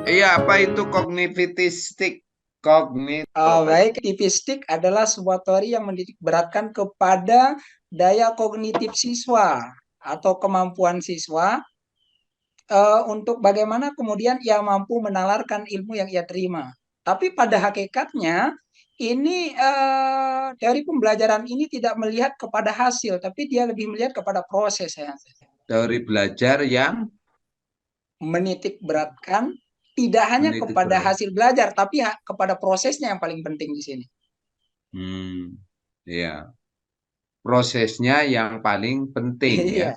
Iya, apa itu kognitivistik? Kognit. Baik, aktivistik adalah sebuah teori yang menitik beratkan kepada daya kognitif siswa atau kemampuan siswa untuk bagaimana kemudian ia mampu menalarkan ilmu yang ia terima. Tapi pada hakikatnya ini teori pembelajaran ini tidak melihat kepada hasil, tapi dia lebih melihat kepada proses ya. Teori belajar yang Menitik beratkan tidak hanya menitik kepada berat. hasil belajar, tapi kepada prosesnya yang paling penting di sini. Hmm, ya. Prosesnya yang paling penting ya. Iya.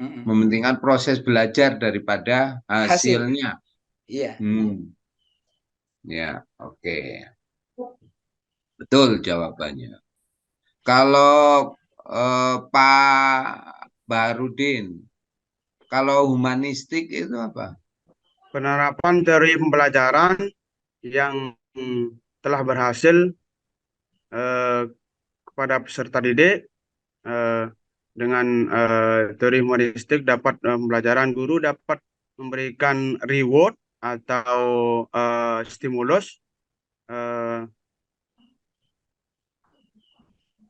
Mm-mm. Mementingkan proses belajar daripada Hasil. hasilnya. Iya. Hmm, ya, oke. Betul jawabannya. Kalau Pak Barudin, kalau humanistik itu apa? Penerapan teori pembelajaran yang telah berhasil eh, kepada peserta didik eh, dengan teori humanistik dapat pembelajaran guru dapat memberikan reward atau stimulus eh,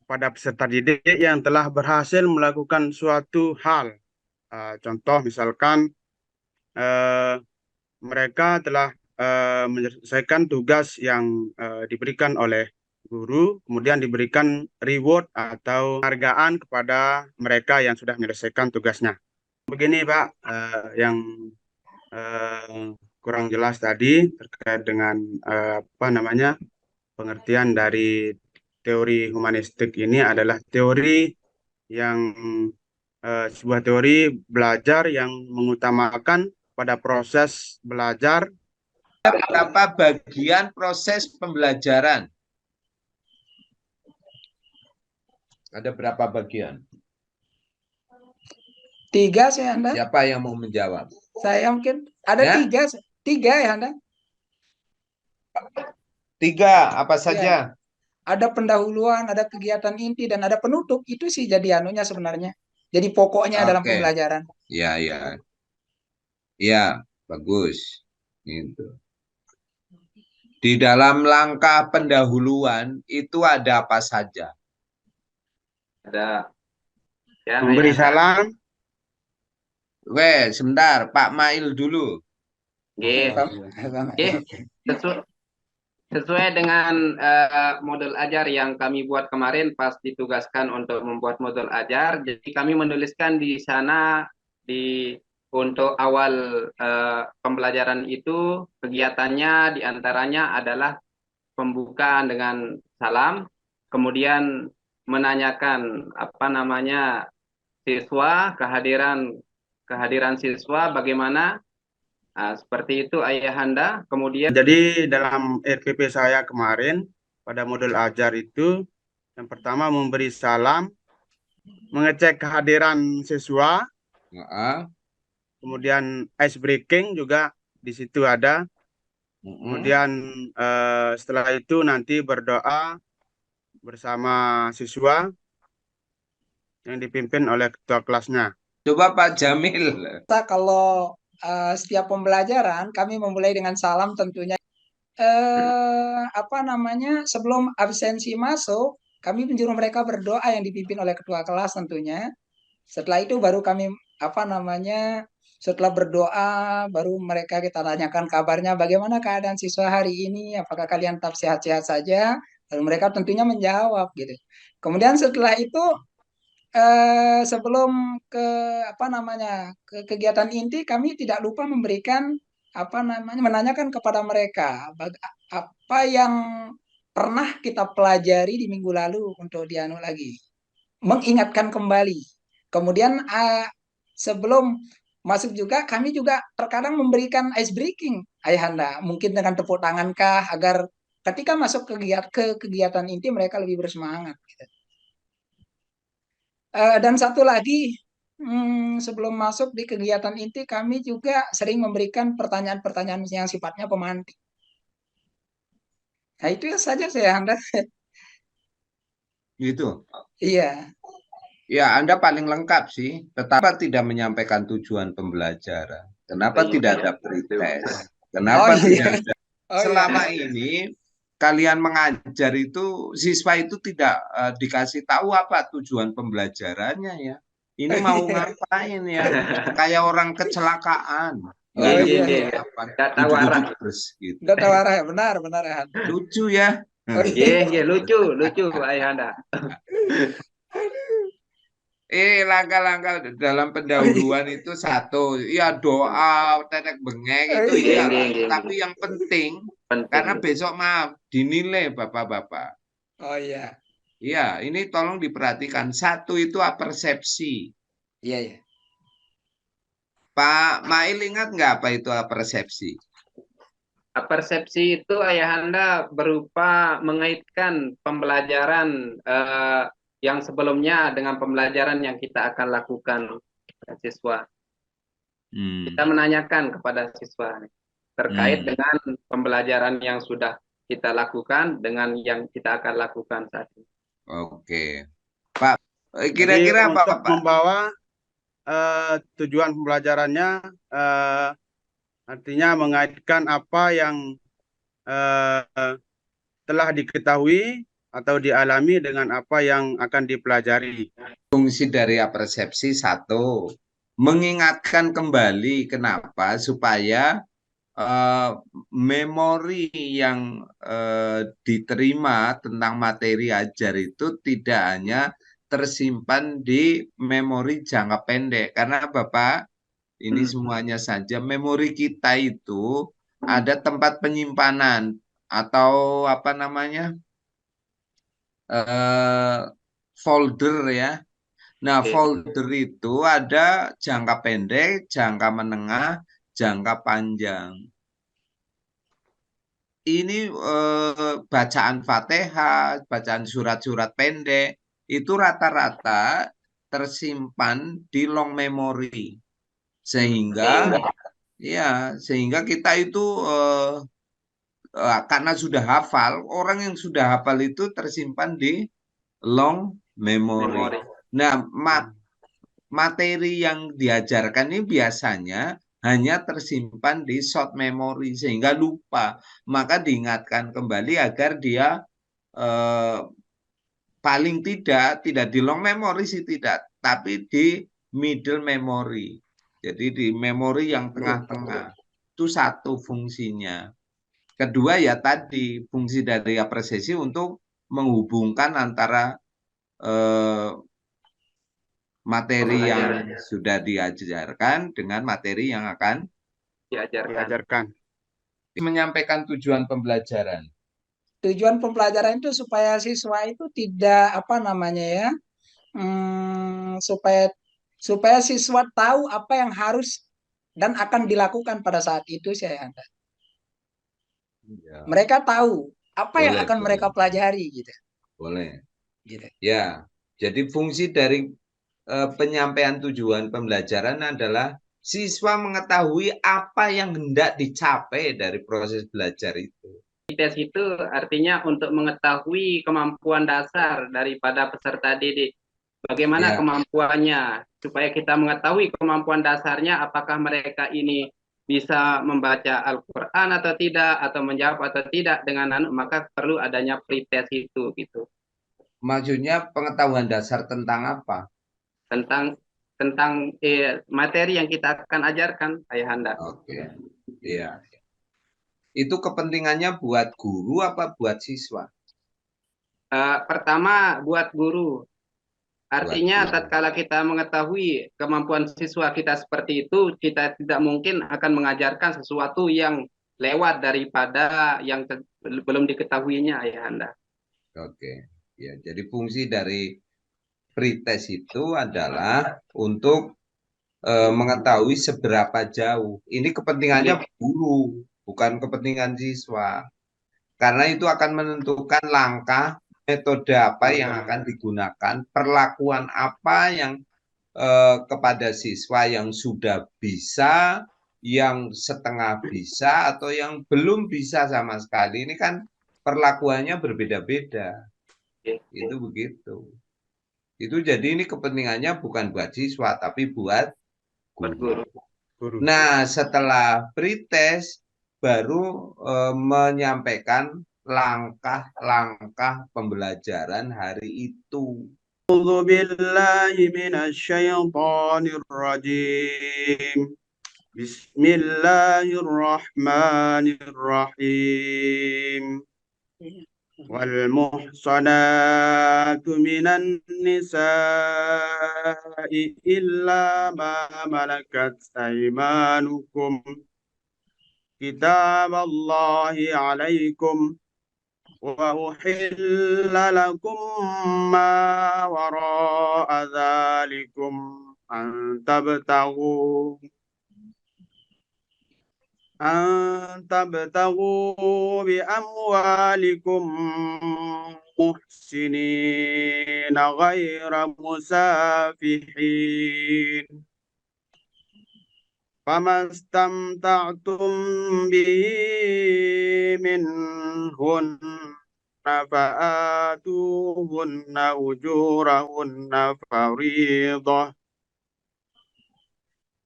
pada peserta didik yang telah berhasil melakukan suatu hal. Contoh misalkan eh, mereka telah menyelesaikan tugas yang diberikan oleh guru, kemudian diberikan reward atau penghargaan kepada mereka yang sudah menyelesaikan tugasnya. Begini Pak, yang kurang jelas tadi terkait dengan apa namanya pengertian dari teori humanistik ini adalah teori yang sebuah teori belajar yang mengutamakan pada proses belajar. Berapa bagian proses pembelajaran? Ada berapa bagian? Tiga saya Anda. Siapa yang mau menjawab? Saya mungkin ada Ya, tiga. Tiga ya Anda. tiga. Apa Ya. saja? Ada pendahuluan, ada kegiatan inti, dan ada penutup. Itu sih jadi anunya sebenarnya. Jadi pokoknya dalam Oke, pembelajaran. ya, ya, ya, bagus. Itu. Di dalam langkah pendahuluan itu ada apa saja? Ada ya Memberi ayah. salam. Oke, sebentar, Pak Mail dulu. Oke, oke. Sesu- Sesuai dengan model ajar yang kami buat kemarin pas ditugaskan untuk membuat model ajar, jadi kami menuliskan di sana di untuk awal pembelajaran itu kegiatannya diantaranya adalah pembukaan dengan salam, kemudian menanyakan apa namanya siswa, kehadiran siswa bagaimana. Nah, seperti itu Ayahanda. Kemudian Jadi dalam RPP saya kemarin pada model ajar itu yang pertama memberi salam, mengecek kehadiran siswa, Heeh. kemudian ice breaking juga di situ ada. Mm-mm. Kemudian setelah itu nanti berdoa bersama siswa yang dipimpin oleh ketua kelasnya. Coba Pak Jamil. Kita kalau setiap pembelajaran kami memulai dengan salam tentunya. Apa namanya? Sebelum absensi masuk, kami menyuruh mereka berdoa yang dipimpin oleh ketua kelas tentunya. Setelah itu baru kami apa namanya? Setelah berdoa, baru mereka kita tanyakan kabarnya, bagaimana keadaan siswa hari ini, apakah kalian tetap sehat-sehat saja? Lalu mereka tentunya menjawab gitu. Kemudian setelah itu sebelum ke apa namanya ke kegiatan inti kami tidak lupa memberikan apa namanya menanyakan kepada mereka apa yang pernah kita pelajari di minggu lalu untuk dianu lagi mengingatkan kembali. Kemudian sebelum masuk juga kami juga terkadang memberikan ice breaking ayahanda mungkin dengan tepuk tangankah agar ketika masuk ke kegiatan inti mereka lebih bersemangat. Dan satu lagi, sebelum masuk di kegiatan inti, kami juga sering memberikan pertanyaan-pertanyaan yang sifatnya pemantik. Nah, itu ya saja saya, Anda. Gitu. Iya, Ya, Anda paling lengkap sih, tetapi tidak menyampaikan tujuan pembelajaran. Kenapa tidak ada pretest? Kenapa iya. tidak ada? Oh iya. Selama ini kalian mengajar itu siswa itu tidak dikasih tahu apa tujuan pembelajarannya ya. Ini mau ngapain ya? Kayak orang kecelakaan. Nggak Oh ada iya. apa. Nggak tahu arah. Duduk terus gitu. Udah tahu arah, benar Ya. Lucu ya. Oh iya. Lucu Ayahanda. Langkah-langkah dalam pendahuluan itu satu, ya doa, tetek bengek itu Iya. iya. Tapi yang penting, karena besok maaf dinilai bapak-bapak. Oh iya. Iya, ini tolong diperhatikan. Satu itu persepsi. Iya. Pak Mail ingat nggak apa itu persepsi? Persepsi itu Ayahanda berupa mengaitkan pembelajaran yang sebelumnya dengan pembelajaran yang kita akan lakukan siswa. Kita menanyakan kepada siswa terkait dengan pembelajaran yang sudah kita lakukan dengan yang kita akan lakukan saat ini. Oke, Pak. Kira-kira apa, untuk Pak? membawa tujuan pembelajarannya artinya mengaitkan apa yang telah diketahui atau dialami dengan apa yang akan dipelajari. Fungsi dari persepsi satu, mengingatkan kembali kenapa supaya memori yang diterima tentang materi ajar itu tidak hanya tersimpan di memori jangka pendek. Karena Bapak, ini semuanya saja memori kita itu ada tempat penyimpanan atau apa namanya folder ya. Nah, folder itu ada jangka pendek, jangka menengah, jangka panjang. Ini bacaan Fatihah, bacaan surat-surat pendek, itu rata-rata tersimpan di long memory. Sehingga kita itu karena sudah hafal, orang yang sudah hafal itu tersimpan di long memory. Nah, materi yang diajarkan ini biasanya hanya tersimpan di short memory sehingga lupa. Maka diingatkan kembali agar dia paling tidak di long memory sih tidak, tapi di middle memory. Jadi di memori yang tengah-tengah. Itu satu fungsinya. Kedua ya tadi fungsi dari apresiasi untuk menghubungkan antara materi yang sudah diajarkan dengan materi yang akan diajarkan. Menyampaikan tujuan pembelajaran. Tujuan pembelajaran itu supaya siswa itu tidak apa namanya ya, supaya siswa tahu apa yang harus dan akan dilakukan pada saat itu saya. Ya. Mereka tahu apa yang akan mereka pelajari gitu. Boleh. Gitu. Ya, jadi fungsi dari penyampaian tujuan pembelajaran adalah siswa mengetahui apa yang hendak dicapai dari proses belajar itu. Tes itu artinya untuk mengetahui kemampuan dasar daripada peserta didik. Bagaimana kemampuannya, supaya kita mengetahui kemampuan dasarnya, apakah mereka ini bisa membaca Al-Quran atau tidak, atau menjawab atau tidak dengan maka perlu adanya pretest itu gitu. Maksudnya pengetahuan dasar tentang apa? Tentang materi yang kita akan ajarkan, Ayahanda. Oke, iya. Itu kepentingannya buat guru apa buat siswa? Pertama buat guru. Artinya tatkala kita mengetahui kemampuan siswa kita seperti itu, kita tidak mungkin akan mengajarkan sesuatu yang lewat daripada yang belum diketahuinya, Ayahanda. Oke, ya. Jadi fungsi dari pretest itu adalah untuk mengetahui seberapa jauh. Ini kepentingannya guru, bukan kepentingan siswa. Karena itu akan menentukan langkah, metode apa yang akan digunakan, perlakuan apa yang kepada siswa yang sudah bisa, yang setengah bisa, atau yang belum bisa sama sekali. Ini kan perlakuannya berbeda-beda. Itu begitu. Itu jadi ini kepentingannya bukan buat siswa, tapi buat guru. Nah, setelah pretest, baru menyampaikan langkah-langkah pembelajaran hari itu. أعوذ بالله من الشيطان الرجيم بسم الله الرحمن الرحيم والمحصنات من النساء إلا ما ملكت أيمانكم كتاب الله عليكم وأحل لكم ما وراء ذلكم أن تبتغوا بأموالكم محسنين غير مسافحين فما استمتعتم به منهن فآتوهن أجورهن فريضة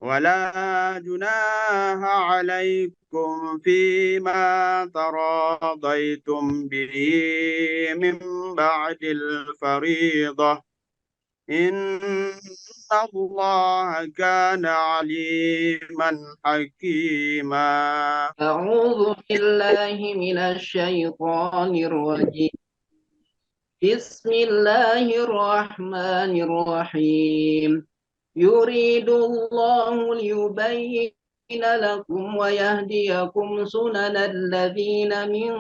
ولا جناح عليكم فيما تراضيتم به من بعد الفريضة إن الله كان عليما حكيما. أعوذ بالله من الشيطان الرجيم. بسم الله الرحمن الرحيم. يريد الله ليبين لكم ويهديكم سنن الذين من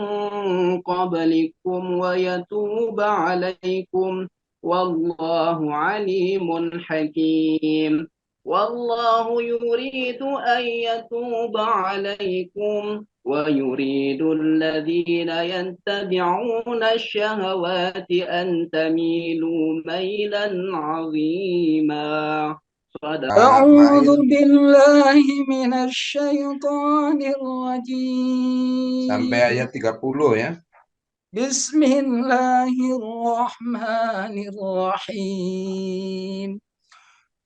قبلكم ويتوب عليكم والله عليم حكيم. والله يريد أن يتوب عليكم ويريد الذين يتبعون الشهوات أن تميلوا ميلا عظيما. أعوذ بالله من الشيطان الرجيم. Sampai ayat 30 ya. بسم الله الرحمن الرحيم.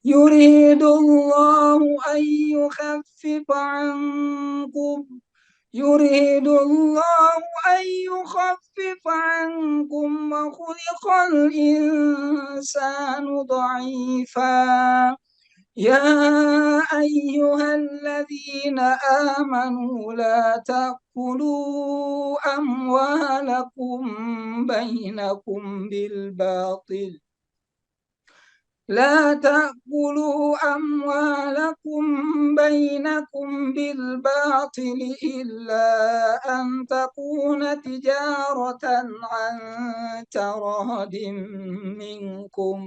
يريد الله أن يخفف عنكم وخلق الإنسان ضعيفا يا أيها الذين آمنوا لا تأكلوا أموالكم بينكم بالباطل إلا أن تكون تجارة عن تراض منكم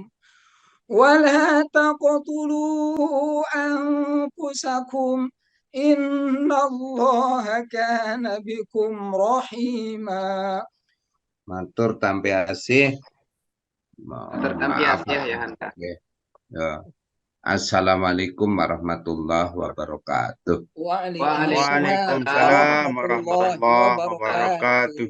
ولا تقتلوا أنفسكم إن الله كان بكم رحيما. Matur tampi asih. Maaf ya Hanta. Ya. Assalamualaikum warahmatullahi wabarakatuh. Waalaikumsalam Waalaikumsalam warahmatullahi wabarakatuh.